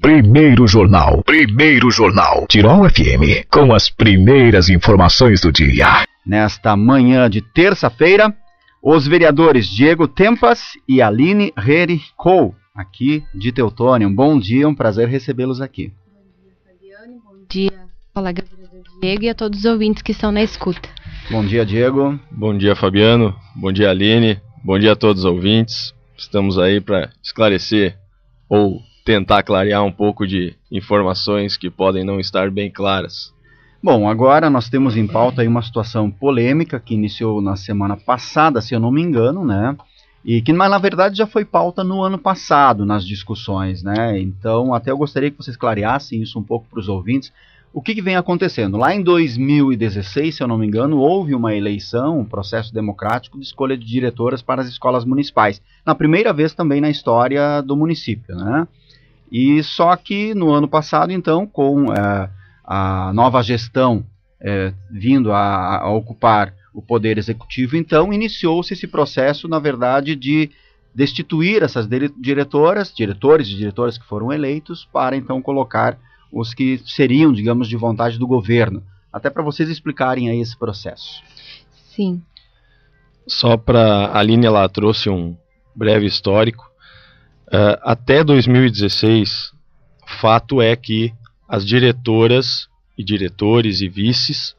Primeiro Jornal. Tirol FM, com as primeiras informações do dia. Nesta manhã de terça-feira, os vereadores Diego Tempas e Aline Rericou, aqui de Teutônia. Um bom dia, um prazer recebê-los aqui. Bom dia, Fabiano. Bom dia, colega vereador Diego, e a todos os ouvintes que estão na escuta. Bom dia, Diego. Bom dia, Fabiano. Bom dia, Aline. Bom dia a todos os ouvintes. Estamos aí para esclarecer ou tentar clarear um pouco de informações que podem não estar bem claras. Bom, agora nós temos em pauta aí uma situação polêmica que iniciou na semana passada, se eu não me engano, né? Mas na verdade já foi pauta no ano passado nas discussões, né? Então até eu gostaria que vocês clareassem isso um pouco para os ouvintes. O que vem acontecendo? Lá em 2016, se eu não me engano, houve uma eleição, um processo democrático de escolha de diretoras para as escolas municipais. Na primeira vez também na história do município, né? E só que no ano passado, então, com a nova gestão vindo a ocupar o poder executivo, então, iniciou-se esse processo, na verdade, de destituir essas diretores e diretoras que foram eleitos para, então, colocar os que seriam, digamos, de vontade do governo. Até para vocês explicarem aí esse processo. Sim. Só para a Aline, ela trouxe um breve histórico. Até 2016, fato é que as diretoras e diretores e vices,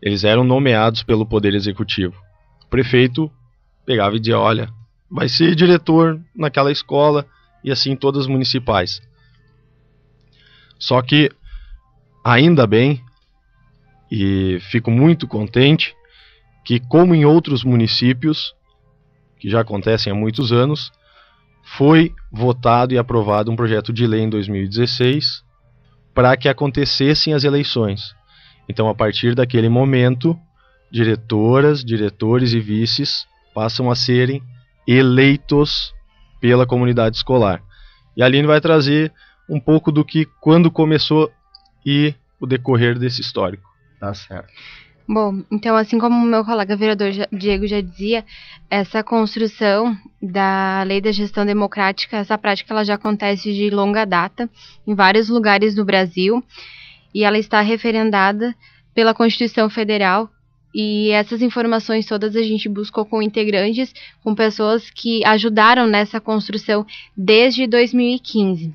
eles eram nomeados pelo Poder Executivo. O prefeito pegava e dizia, olha, vai ser diretor naquela escola e assim todas as municipais. Só que, ainda bem, e fico muito contente, que como em outros municípios, que já acontecem há muitos anos, foi votado e aprovado um projeto de lei em 2016 para que acontecessem as eleições. Então, a partir daquele momento, diretoras, diretores e vices passam a serem eleitos pela comunidade escolar. E a Aline vai trazer um pouco do que quando começou e o decorrer desse histórico. Tá certo. Bom, então assim como o meu colega vereador Diego já dizia, essa construção da lei da gestão democrática, essa prática ela já acontece de longa data em vários lugares do Brasil e ela está referendada pela Constituição Federal e essas informações todas a gente buscou com integrantes, com pessoas que ajudaram nessa construção desde 2015.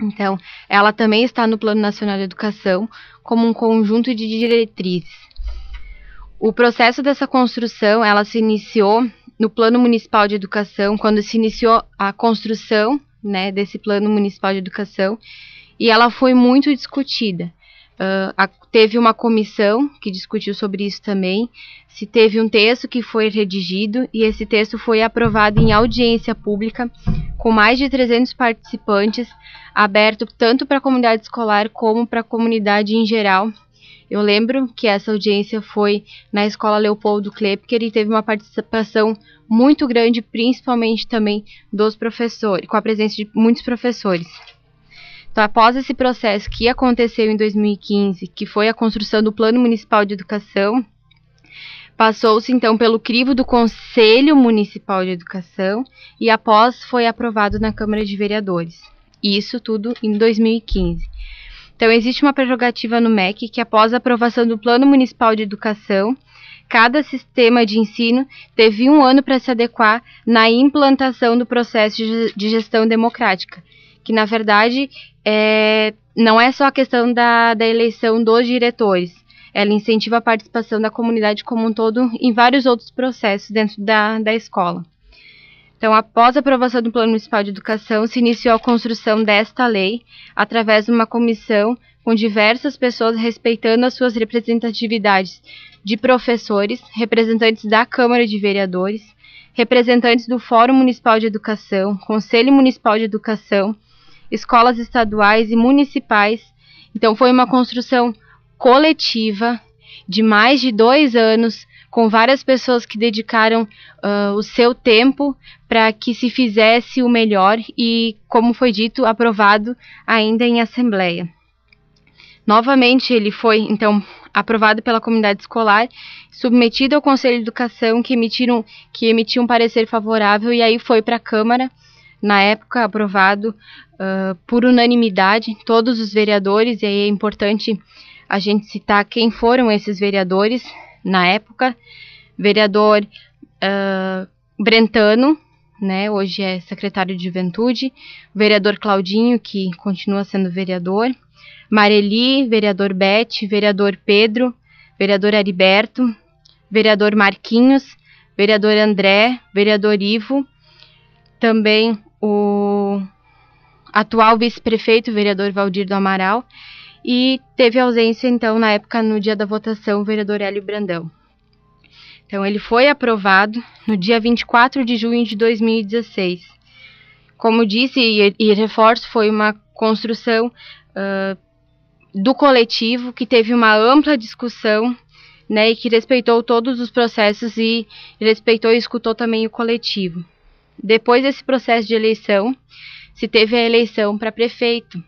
Então, ela também está no Plano Nacional de Educação como um conjunto de diretrizes. O processo dessa construção, ela se iniciou no Plano Municipal de Educação, quando se iniciou a construção, né, desse Plano Municipal de Educação, e ela foi muito discutida. Teve uma comissão que discutiu sobre isso também, se teve um texto que foi redigido, e esse texto foi aprovado em audiência pública, com mais de 300 participantes, aberto tanto para a comunidade escolar como para a comunidade em geral. Eu lembro que essa audiência foi na Escola Leopoldo Klepker e teve uma participação muito grande, principalmente também dos professores, com a presença de muitos professores. Então, após esse processo que aconteceu em 2015, que foi a construção do Plano Municipal de Educação, passou-se então pelo crivo do Conselho Municipal de Educação e após foi aprovado na Câmara de Vereadores. Isso tudo em 2015. Então, existe uma prerrogativa no MEC que, após a aprovação do Plano Municipal de Educação, cada sistema de ensino teve 1 ano para se adequar na implantação do processo de gestão democrática, que, na verdade, não é só a questão da eleição dos diretores, ela incentiva a participação da comunidade como um todo em vários outros processos dentro da escola. Então, após a aprovação do Plano Municipal de Educação, se iniciou a construção desta lei através de uma comissão com diversas pessoas respeitando as suas representatividades de professores, representantes da Câmara de Vereadores, representantes do Fórum Municipal de Educação, Conselho Municipal de Educação, escolas estaduais e municipais. Então, foi uma construção coletiva de mais de 2 anos, com várias pessoas que dedicaram o seu tempo para que se fizesse o melhor e, como foi dito, aprovado ainda em Assembleia. Novamente, ele foi, então, aprovado pela comunidade escolar, submetido ao Conselho de Educação, que emitiu um parecer favorável, e aí foi para a Câmara na época aprovado por unanimidade, todos os vereadores, e aí é importante a gente citar quem foram esses vereadores na época. Vereador Brentano, né, hoje é secretário de Juventude, vereador Claudinho, que continua sendo vereador, Mareli, vereador Bete, vereador Pedro, vereador Heriberto, vereador Marquinhos, vereador André, vereador Ivo, também o atual vice-prefeito, vereador Valdir do Amaral, e teve ausência, então, na época, no dia da votação, o vereador Hélio Brandão. Então, ele foi aprovado no dia 24 de junho de 2016. Como disse e reforço, foi uma construção do coletivo, que teve uma ampla discussão, né, e que respeitou todos os processos e respeitou e escutou também o coletivo. Depois desse processo de eleição, se teve a eleição para prefeito,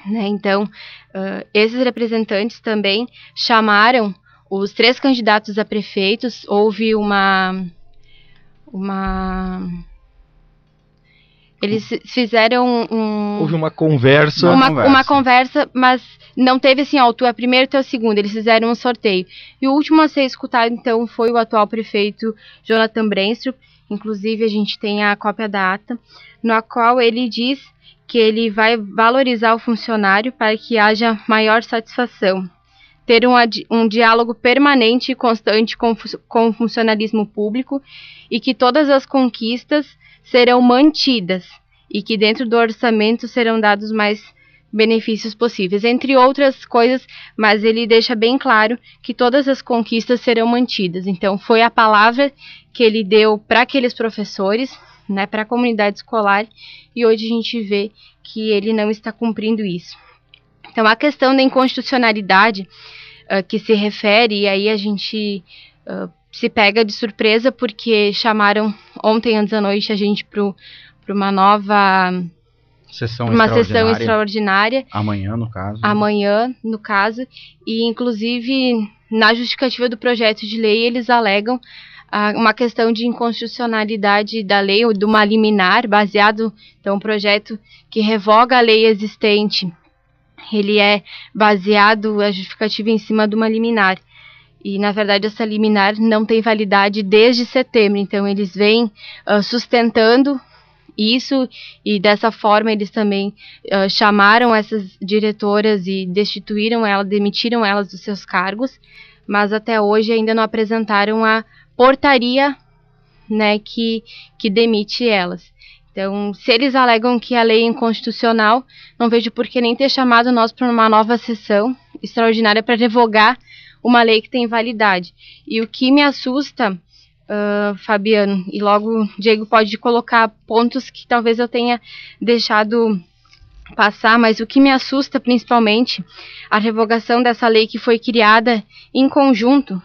né? Então, esses representantes também chamaram os 3 candidatos a prefeitos. Houve eles fizeram houve uma conversa. Uma conversa, mas não teve assim, tu é primeiro, tu é o segundo. Eles fizeram um sorteio. E o último a ser escutado, então, foi o atual prefeito Jonathan Brenstrup. Inclusive, a gente tem a cópia da ata, na qual ele diz que ele vai valorizar o funcionário para que haja maior satisfação, ter um diálogo permanente e constante com o funcionalismo público, e que todas as conquistas serão mantidas e que dentro do orçamento serão dados mais benefícios possíveis, entre outras coisas, mas ele deixa bem claro que todas as conquistas serão mantidas. Então, foi a palavra que ele deu para aqueles professores, né, para a comunidade escolar, e hoje a gente vê que ele não está cumprindo isso. Então, a questão da inconstitucionalidade que se refere, e aí a gente se pega de surpresa, porque chamaram ontem, antes da noite, a gente para uma nova sessão extraordinária. Amanhã, no caso. Amanhã, no caso. E, inclusive, na justificativa do projeto de lei, eles alegam uma questão de inconstitucionalidade da lei, ou de uma liminar, baseado, então, um projeto que revoga a lei existente. Ele é baseado, a justificativa, em cima de uma liminar. E, na verdade, essa liminar não tem validade desde setembro. Então, eles vêm sustentando isso, e dessa forma eles também chamaram essas diretoras e destituíram elas, demitiram elas dos seus cargos, mas até hoje ainda não apresentaram a portaria, né, que demite elas. Então, se eles alegam que a lei é inconstitucional, não vejo por que nem ter chamado nós para uma nova sessão extraordinária para revogar uma lei que tem validade. E o que me assusta, Fabiano, e logo Diego pode colocar pontos que talvez eu tenha deixado passar, mas o que me assusta principalmente, a revogação dessa lei que foi criada em conjunto,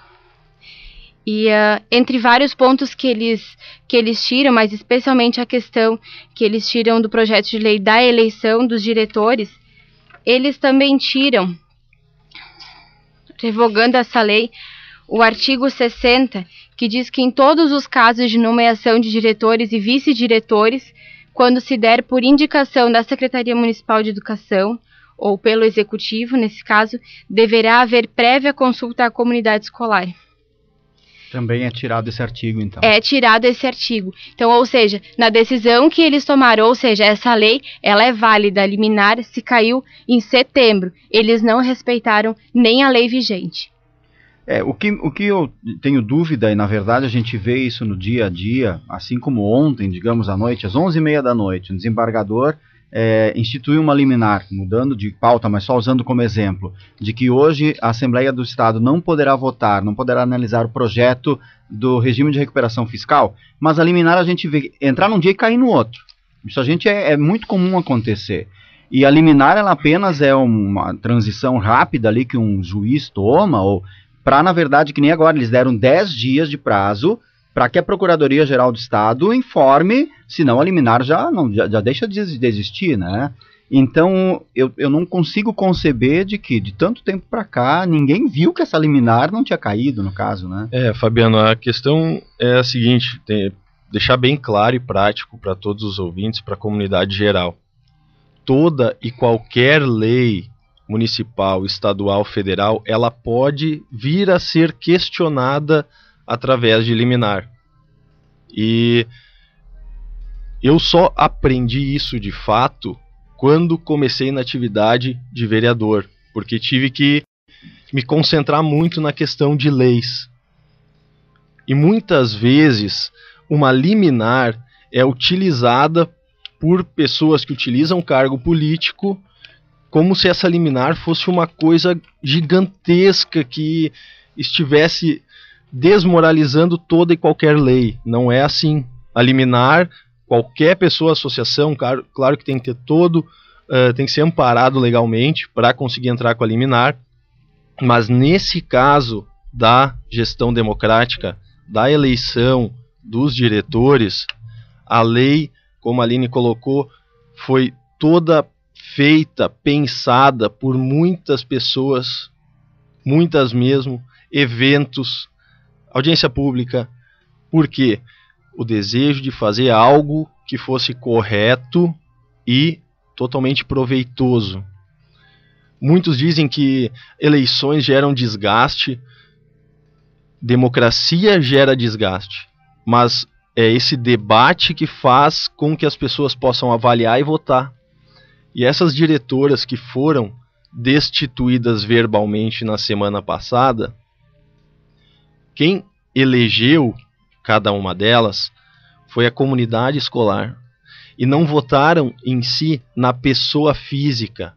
e entre vários pontos que eles tiram, mas especialmente a questão que eles tiram do projeto de lei da eleição dos diretores, eles também tiram, revogando essa lei, o artigo 60, que diz que em todos os casos de nomeação de diretores e vice-diretores, quando se der por indicação da Secretaria Municipal de Educação, ou pelo Executivo, nesse caso, deverá haver prévia consulta à comunidade escolar. Também é tirado esse artigo, então. É tirado esse artigo. Então, ou seja, na decisão que eles tomaram, ou seja, essa lei, ela é válida, liminar, se caiu em setembro. Eles não respeitaram nem a lei vigente. O que eu tenho dúvida, e na verdade a gente vê isso no dia a dia, assim como ontem, digamos, à noite, às 11h30 da noite, o desembargador instituiu uma liminar, mudando de pauta, mas só usando como exemplo, de que hoje a Assembleia do Estado não poderá votar, não poderá analisar o projeto do regime de recuperação fiscal, mas a liminar a gente vê entrar num dia e cair no outro. Isso a gente é muito comum acontecer. E a liminar, ela apenas é uma transição rápida ali que um juiz toma, ou para, na verdade, que nem agora, eles deram 10 dias de prazo para que a Procuradoria-Geral do Estado informe, senão a liminar já deixa de existir, né? Então, eu não consigo conceber de que, de tanto tempo para cá, ninguém viu que essa liminar não tinha caído, no caso, né? Fabiano, a questão é a seguinte, deixar bem claro e prático para todos os ouvintes, para a comunidade geral. Toda e qualquer lei municipal, estadual, federal, ela pode vir a ser questionada através de liminar. E eu só aprendi isso de fato quando comecei na atividade de vereador, porque tive que me concentrar muito na questão de leis. E muitas vezes uma liminar é utilizada por pessoas que utilizam cargo político como se essa liminar fosse uma coisa gigantesca que estivesse desmoralizando toda e qualquer lei. Não é assim. A liminar, qualquer pessoa, associação, claro que tem que ter tem que ser amparado legalmente para conseguir entrar com a liminar, mas nesse caso da gestão democrática, da eleição dos diretores, a lei, como a Aline colocou, foi toda feita, pensada por muitas pessoas, muitas mesmo, eventos, audiência pública. Por quê? O desejo de fazer algo que fosse correto e totalmente proveitoso. Muitos dizem que eleições geram desgaste, democracia gera desgaste, mas é esse debate que faz com que as pessoas possam avaliar e votar. E essas diretoras que foram destituídas verbalmente na semana passada, quem elegeu cada uma delas foi a comunidade escolar. E não votaram em si na pessoa física,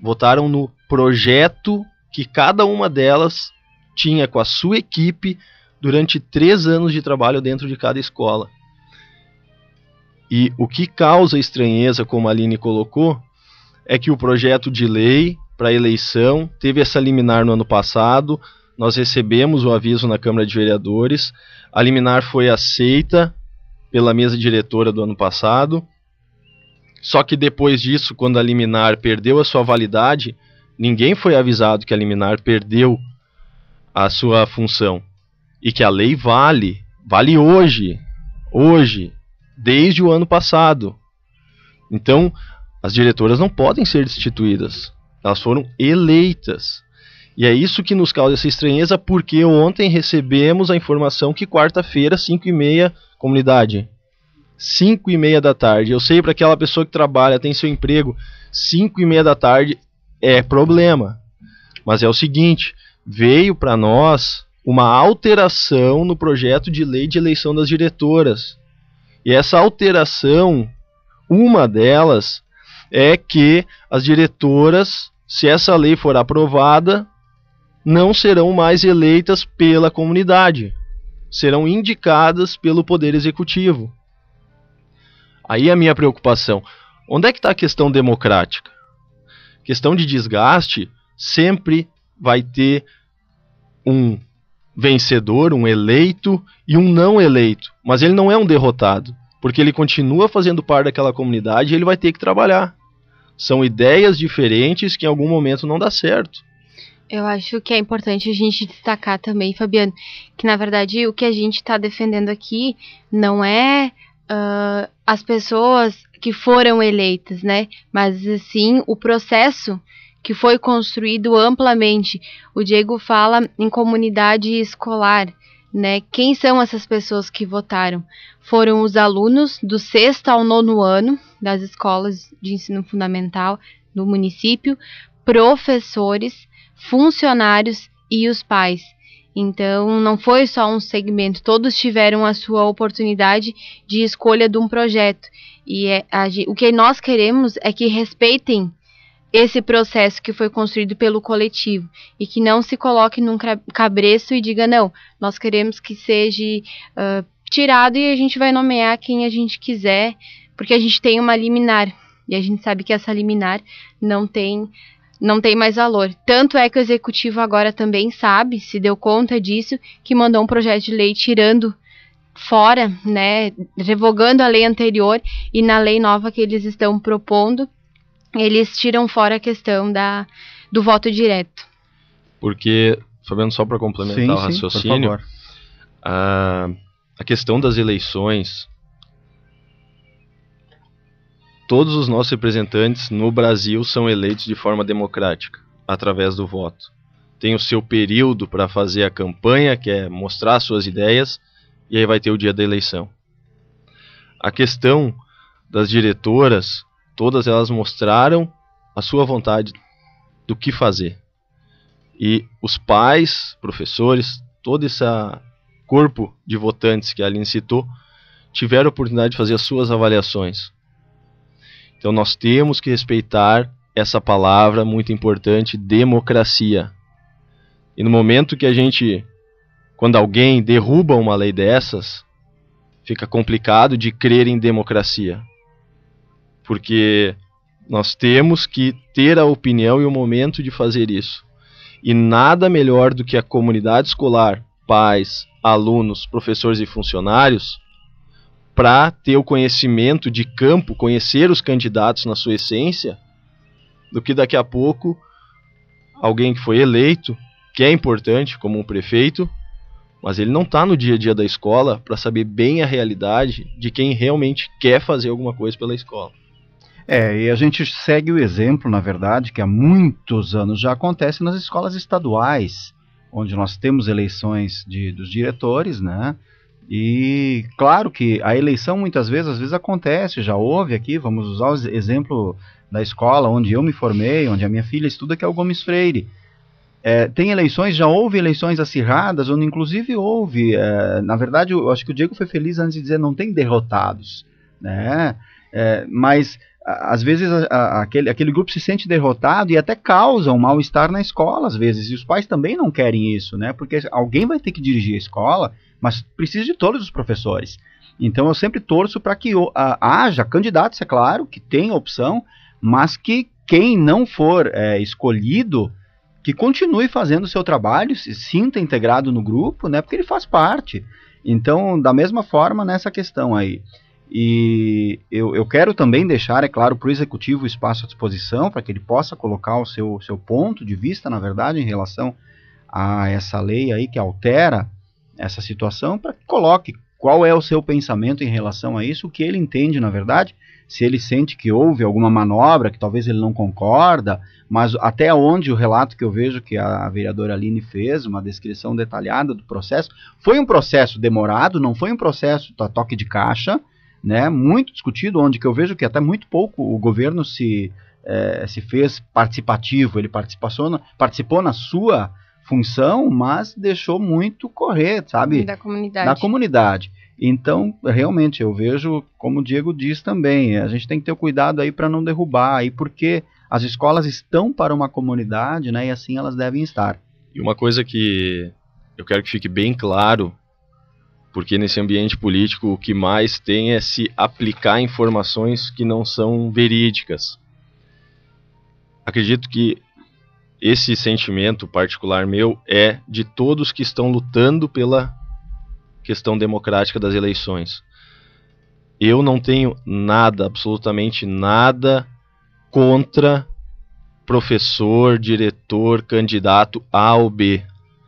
votaram no projeto que cada uma delas tinha com a sua equipe durante 3 anos de trabalho dentro de cada escola. E o que causa estranheza, como a Aline colocou, é que o projeto de lei para a eleição teve essa liminar no ano passado, nós recebemos o aviso na Câmara de Vereadores, a liminar foi aceita pela mesa diretora do ano passado, só que depois disso, quando a liminar perdeu a sua validade, ninguém foi avisado que a liminar perdeu a sua função. E que a lei vale hoje, desde o ano passado. Então, as diretoras não podem ser destituídas, elas foram eleitas. E é isso que nos causa essa estranheza, porque ontem recebemos a informação que quarta-feira, 5h30, comunidade, 5h30 da tarde. Eu sei, para aquela pessoa que trabalha, tem seu emprego, 5h30 da tarde é problema. Mas é o seguinte, veio para nós uma alteração no projeto de lei de eleição das diretoras. E essa alteração, uma delas, é que as diretoras, se essa lei for aprovada, não serão mais eleitas pela comunidade, serão indicadas pelo Poder Executivo. Aí a minha preocupação, onde é que está a questão democrática? Questão de desgaste, sempre vai ter um vencedor, um eleito e um não eleito, mas ele não é um derrotado, porque ele continua fazendo parte daquela comunidade e ele vai ter que trabalhar. São ideias diferentes que em algum momento não dá certo. Eu acho que é importante a gente destacar também, Fabiano, que na verdade o que a gente está defendendo aqui não é as pessoas que foram eleitas, né? Mas sim o processo que foi construído amplamente. O Diego fala em comunidade escolar, né? Quem são essas pessoas que votaram? Foram os alunos do 6º ao 9º ano das escolas de ensino fundamental do município, professores, funcionários e os pais. Então, não foi só um segmento, todos tiveram a sua oportunidade de escolha de um projeto. E o que nós queremos é que respeitem esse processo que foi construído pelo coletivo e que não se coloque num cabresto e diga, não, nós queremos que seja tirado e a gente vai nomear quem a gente quiser, porque a gente tem uma liminar e a gente sabe que essa liminar não tem mais valor. Tanto é que o executivo agora também sabe, se deu conta disso, que mandou um projeto de lei tirando fora, né, revogando a lei anterior, e na lei nova que eles estão propondo, eles tiram fora a questão do voto direto. Porque, Fabiano, só para complementar o raciocínio, a a questão das eleições, todos os nossos representantes no Brasil são eleitos de forma democrática, através do voto. Tem o seu período para fazer a campanha, que é mostrar suas ideias, e aí vai ter o dia da eleição. A questão das diretoras, todas elas mostraram a sua vontade do que fazer. E os pais, professores, todo esse corpo de votantes que a Aline citou, tiveram a oportunidade de fazer as suas avaliações. Então nós temos que respeitar essa palavra muito importante, democracia. E no momento que quando alguém derruba uma lei dessas, fica complicado de crer em democracia. Porque nós temos que ter a opinião e o momento de fazer isso. E nada melhor do que a comunidade escolar, pais, alunos, professores e funcionários, para ter o conhecimento de campo, conhecer os candidatos na sua essência, do que daqui a pouco alguém que foi eleito, que é importante como um prefeito, mas ele não está no dia a dia da escola para saber bem a realidade de quem realmente quer fazer alguma coisa pela escola. E a gente segue o exemplo, na verdade, que há muitos anos já acontece nas escolas estaduais, onde nós temos eleições dos diretores, né? E claro que a eleição muitas vezes, às vezes acontece, já houve aqui, vamos usar o exemplo da escola onde eu me formei, onde a minha filha estuda, que é o Gomes Freire. Tem eleições, já houve eleições acirradas, onde inclusive houve, na verdade eu acho que o Diego foi feliz antes de dizer não tem derrotados, né? Mas às vezes aquele grupo se sente derrotado e até causa um mal-estar na escola às vezes, e os pais também não querem isso, né? Porque alguém vai ter que dirigir a escola, mas precisa de todos os professores. Então eu sempre torço para que haja candidatos, é claro, que tenha opção, mas que quem não for escolhido, que continue fazendo o seu trabalho, se sinta integrado no grupo, né? Porque ele faz parte. Então, da mesma forma nessa questão aí. E eu quero também deixar, é claro, para o executivo o espaço à disposição, para que ele possa colocar o seu ponto de vista, na verdade, em relação a essa lei aí que altera essa situação, para que coloque qual é o seu pensamento em relação a isso, o que ele entende, na verdade, se ele sente que houve alguma manobra, que talvez ele não concorda, mas até onde o relato que eu vejo que a vereadora Aline fez, uma descrição detalhada do processo, foi um processo demorado, não foi um processo a toque de caixa, né, muito discutido, onde que eu vejo que até muito pouco o governo se fez participativo, ele participou na sua função, mas deixou muito correr, sabe? Da comunidade. Da comunidade. Então, realmente, eu vejo, como o Diego diz também, a gente tem que ter cuidado aí para não derrubar, aí porque as escolas estão para uma comunidade, né, e assim elas devem estar. E uma coisa que eu quero que fique bem claro, porque nesse ambiente político o que mais tem é se aplicar informações que não são verídicas. Acredito que esse sentimento particular meu é de todos que estão lutando pela questão democrática das eleições. Eu não tenho nada, absolutamente nada, contra professor, diretor, candidato A ou B.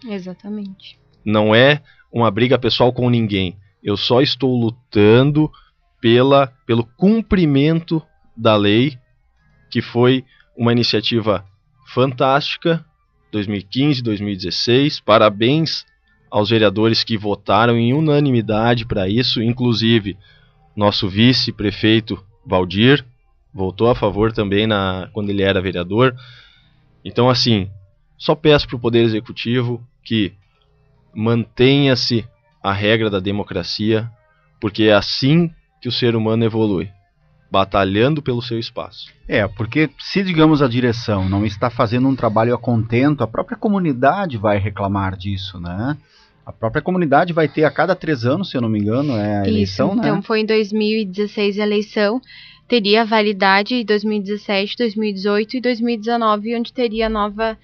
Exatamente. Não é uma briga pessoal com ninguém. Eu só estou lutando pelo cumprimento da lei, que foi uma iniciativa fantástica, 2015, 2016, parabéns aos vereadores que votaram em unanimidade para isso, inclusive nosso vice-prefeito Valdir votou a favor também quando ele era vereador. Então, assim, só peço para o Poder Executivo que mantenha-se a regra da democracia, porque é assim que o ser humano evolui, batalhando pelo seu espaço. Porque se, digamos, a direção não está fazendo um trabalho a contento, a própria comunidade vai reclamar disso, né? A própria comunidade vai ter a cada 3 anos, se eu não me engano, a eleição, isso, né? Então foi em 2016 a eleição, teria validade em 2017, 2018 e 2019, onde teria nova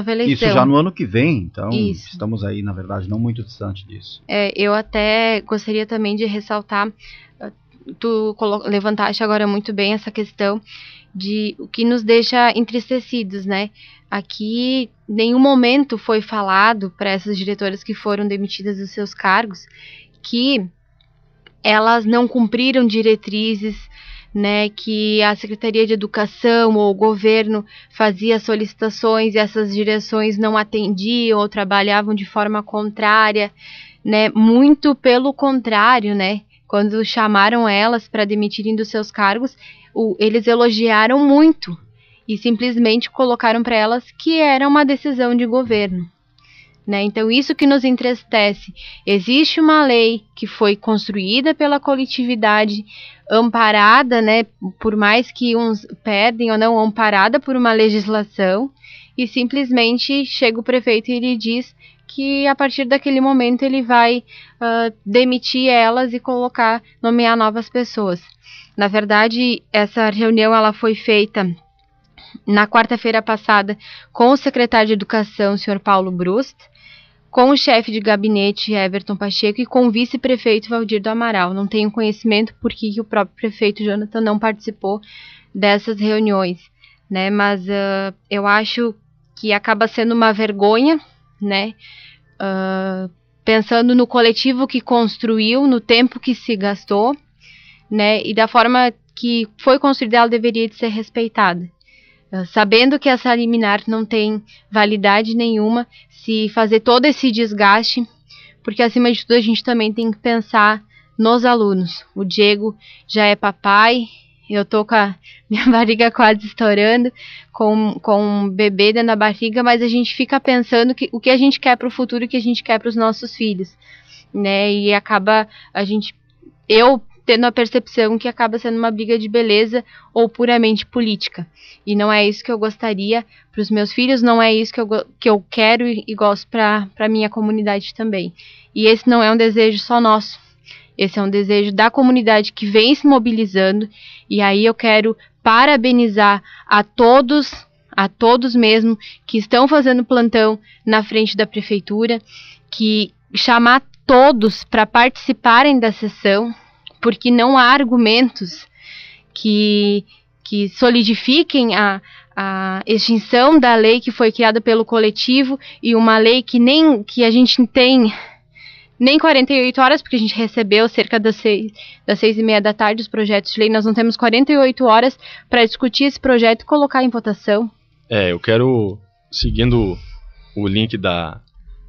eleição. Isso já no ano que vem, então Isso. Estamos aí, na verdade, não muito distante disso. Eu até gostaria também de ressaltar, tu levantaste agora muito bem essa questão de o que nos deixa entristecidos, né? Aqui, nenhum momento foi falado para essas diretoras que foram demitidas dos seus cargos que elas não cumpriram diretrizes, né, que a Secretaria de Educação ou o governo fazia solicitações e essas direções não atendiam ou trabalhavam de forma contrária, né, muito pelo contrário, né, quando chamaram elas para demitirem dos seus cargos, eles elogiaram muito e simplesmente colocaram para elas que era uma decisão de governo. Né? Então, isso que nos entristece. Existe uma lei que foi construída pela coletividade, amparada, né, por mais que uns perdem ou não, amparada por uma legislação, e simplesmente chega o prefeito e ele diz que a partir daquele momento ele vai demitir elas e nomear novas pessoas. Na verdade, essa reunião ela foi feita na quarta-feira passada com o secretário de Educação, o senhor Paulo Brust, com o chefe de gabinete, Everton Pacheco, e com o vice-prefeito Valdir do Amaral. Não tenho conhecimento porque o próprio prefeito Jonathan não participou dessas reuniões, né? Mas eu acho que acaba sendo uma vergonha, né? Pensando no coletivo que construiu, no tempo que se gastou, né? E da forma que foi construída, ela deveria de ser respeitada. Sabendo que essa liminar não tem validade nenhuma, se fazer todo esse desgaste, porque acima de tudo a gente também tem que pensar nos alunos. O Diego já é papai, eu tô com a minha barriga quase estourando, com um bebê dentro da barriga, mas a gente fica pensando o que a gente quer para o futuro e o que a gente quer para os nossos filhos, né? E acaba eu tendo a percepção que acaba sendo uma briga de beleza ou puramente política. E não é isso que eu gostaria para os meus filhos, não é isso que eu quero e gosto para a minha comunidade também. E esse não é um desejo só nosso, esse é um desejo da comunidade que vem se mobilizando, e aí eu quero parabenizar a todos mesmo que estão fazendo plantão na frente da prefeitura, que chamar todos para participarem da sessão, porque não há argumentos que solidifiquem a extinção da lei que foi criada pelo coletivo, e uma lei que a gente tem nem 48 horas, porque a gente recebeu cerca das 6h30 da tarde os projetos de lei. Nós não temos 48 horas para discutir esse projeto e colocar em votação. Eu quero, seguindo o link da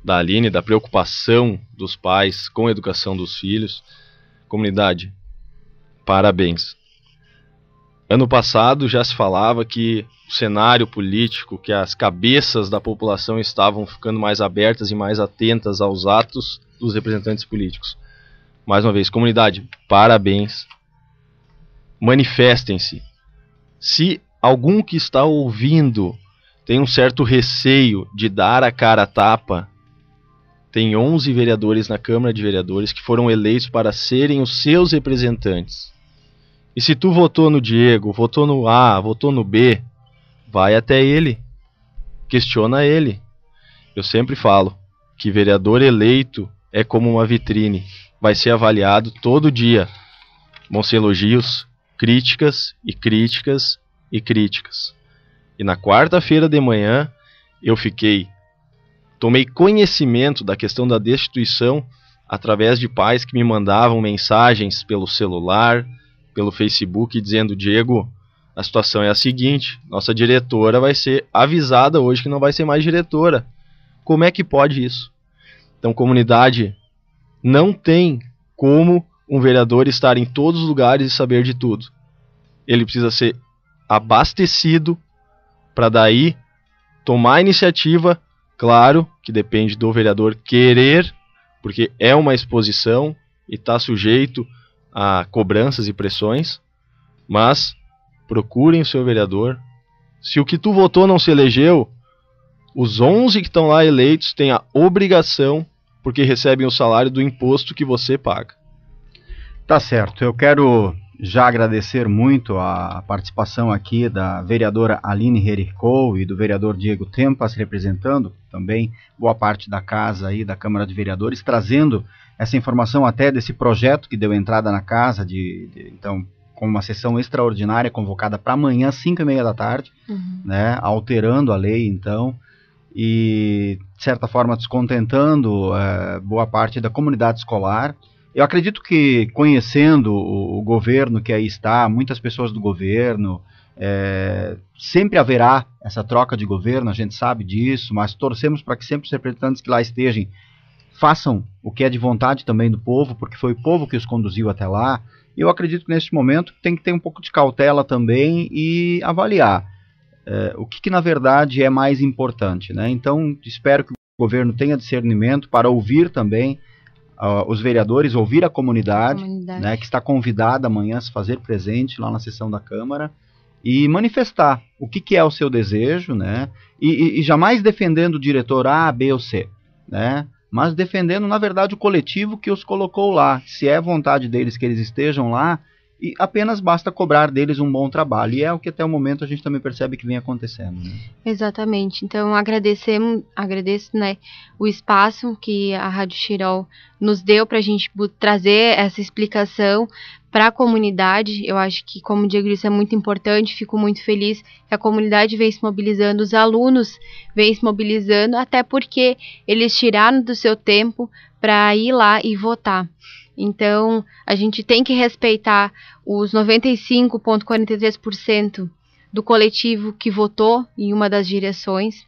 Aline, da preocupação dos pais com a educação dos filhos. Comunidade, parabéns. Ano passado já se falava que o cenário político, que as cabeças da população estavam ficando mais abertas e mais atentas aos atos dos representantes políticos. Mais uma vez, comunidade, parabéns. Manifestem-se. Se algum que está ouvindo tem um certo receio de dar a cara a tapa, tem 11 vereadores na Câmara de Vereadores que foram eleitos para serem os seus representantes. E se tu votou no Diego, votou no A, votou no B, vai até ele, questiona ele. Eu sempre falo que vereador eleito é como uma vitrine, vai ser avaliado todo dia. Vão ser elogios, críticas e críticas e críticas. E na quarta-feira de manhã eu tomei conhecimento da questão da destituição através de pais que me mandavam mensagens pelo celular, pelo Facebook, dizendo: Diego, a situação é a seguinte, nossa diretora vai ser avisada hoje que não vai ser mais diretora. Como é que pode isso? Então, comunidade, não tem como um vereador estar em todos os lugares e saber de tudo. Ele precisa ser abastecido para daí tomar a iniciativa. Claro que depende do vereador querer, porque é uma exposição e está sujeito a cobranças e pressões, mas procurem o seu vereador. Se o que tu votou não se elegeu, os 11 que estão lá eleitos têm a obrigação, porque recebem o salário do imposto que você paga. Tá certo, eu quero já agradecer muito a participação aqui da vereadora Aline Hericou e do vereador Diego Tempas, representando também boa parte da casa aí da Câmara de Vereadores, trazendo essa informação até desse projeto que deu entrada na casa, então, com uma sessão extraordinária convocada para amanhã, 5h30 da tarde, né, alterando a lei, então, e, de certa forma, descontentando boa parte da comunidade escolar. Eu acredito que, conhecendo o governo que aí está, muitas pessoas do governo, sempre haverá essa troca de governo, a gente sabe disso, mas torcemos para que sempre os representantes que lá estejam façam o que é de vontade também do povo, porque foi o povo que os conduziu até lá. E eu acredito que neste momento tem que ter um pouco de cautela também e avaliar o que na verdade é mais importante, né? Então espero que o governo tenha discernimento para ouvir também os vereadores, ouvir a comunidade. Né, que está convidada amanhã a se fazer presente lá na sessão da Câmara e manifestar o que é o seu desejo, né? E jamais defendendo o diretor A, B ou C, né? Mas defendendo, na verdade, o coletivo que os colocou lá. Se é vontade deles que eles estejam lá, e apenas basta cobrar deles um bom trabalho. E é o que até o momento a gente também percebe que vem acontecendo. Né? Exatamente. Então, agradeço, né, o espaço que a Rádio Xirol nos deu para a gente trazer essa explicação para a comunidade. Eu acho que, como o Diego disse, é muito importante. Fico muito feliz que a comunidade vem se mobilizando, os alunos vêm se mobilizando, até porque eles tiraram do seu tempo para ir lá e votar. Então, a gente tem que respeitar os 95,43% do coletivo que votou em uma das direções,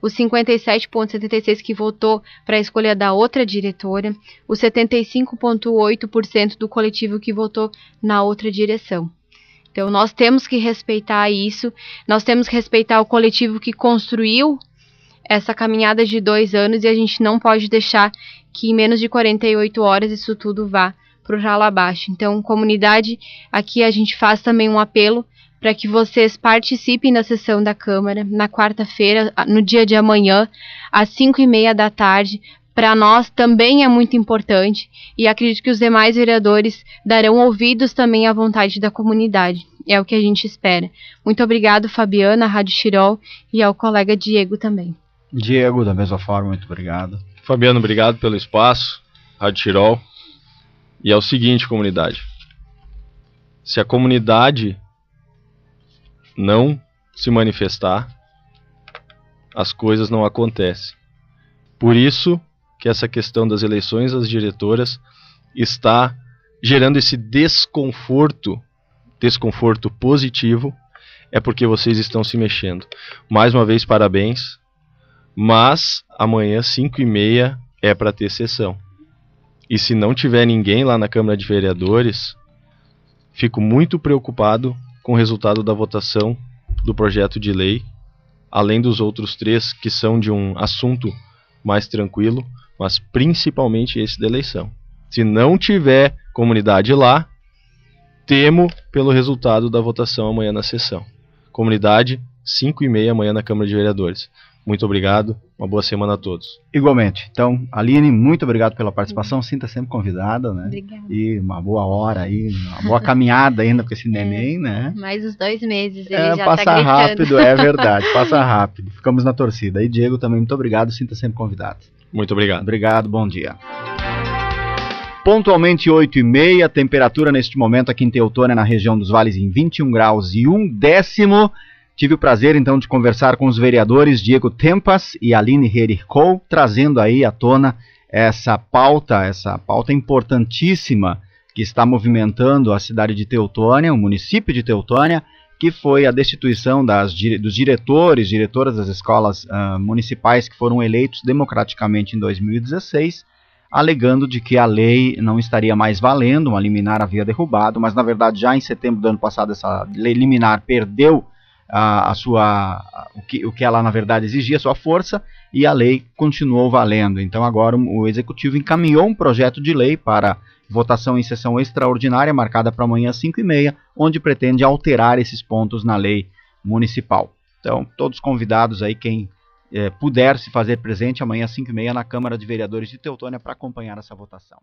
os 57,76% que votou para a escolha da outra diretora, os 75,8% do coletivo que votou na outra direção. Então, nós temos que respeitar isso, nós temos que respeitar o coletivo que construiu essa caminhada de 2 anos e a gente não pode deixar que em menos de 48 horas isso tudo vá para o ralo abaixo. Então, comunidade, aqui a gente faz também um apelo para que vocês participem da sessão da Câmara na quarta-feira, no dia de amanhã, às 5h30 da tarde. Para nós também é muito importante e acredito que os demais vereadores darão ouvidos também à vontade da comunidade. É o que a gente espera. Muito obrigado, Fabiana, à Rádio Xirol e ao colega Diego também. Diego, da mesma forma, muito obrigado. Fabiano, obrigado pelo espaço, Rádio Xirol. E é o seguinte, comunidade. Se a comunidade não se manifestar, as coisas não acontecem. Por isso que essa questão das eleições das diretoras está gerando esse desconforto positivo, é porque vocês estão se mexendo. Mais uma vez, parabéns. Mas amanhã, 5h30, é para ter sessão. E se não tiver ninguém lá na Câmara de Vereadores, fico muito preocupado com o resultado da votação do projeto de lei, além dos outros 3 que são de um assunto mais tranquilo, mas principalmente esse da eleição. Se não tiver comunidade lá, temo pelo resultado da votação amanhã na sessão. Comunidade, 5h30 amanhã na Câmara de Vereadores. Muito obrigado, uma boa semana a todos. Igualmente. Então, Aline, muito obrigado pela participação, sinta sempre convidada, né? Obrigada. E uma boa hora aí, uma boa caminhada ainda com esse neném, né? Mais uns 2 meses, ele já passa tá gritando. rápido, é verdade, passa rápido. Ficamos na torcida. E Diego também, muito obrigado, sinta sempre convidado. Muito obrigado. Obrigado, bom dia. Pontualmente 8h30, temperatura neste momento aqui em Teutônia, na região dos vales, em 21 graus e 1/10. Tive o prazer, então, de conversar com os vereadores Diego Tempas e Aline Hericou, trazendo aí à tona essa pauta importantíssima que está movimentando a cidade de Teutônia, o município de Teutônia, que foi a destituição dos diretoras das escolas municipais que foram eleitos democraticamente em 2016, alegando de que a lei não estaria mais valendo, uma liminar havia derrubado, mas na verdade já em setembro do ano passado essa lei liminar perdeu o que ela na verdade exigia, a sua força, e a lei continuou valendo. Então agora o Executivo encaminhou um projeto de lei para votação em sessão extraordinária, marcada para amanhã às 5h30, onde pretende alterar esses pontos na lei municipal. Então, todos convidados aí, quem puder se fazer presente amanhã às 5h30 na Câmara de Vereadores de Teutônia para acompanhar essa votação.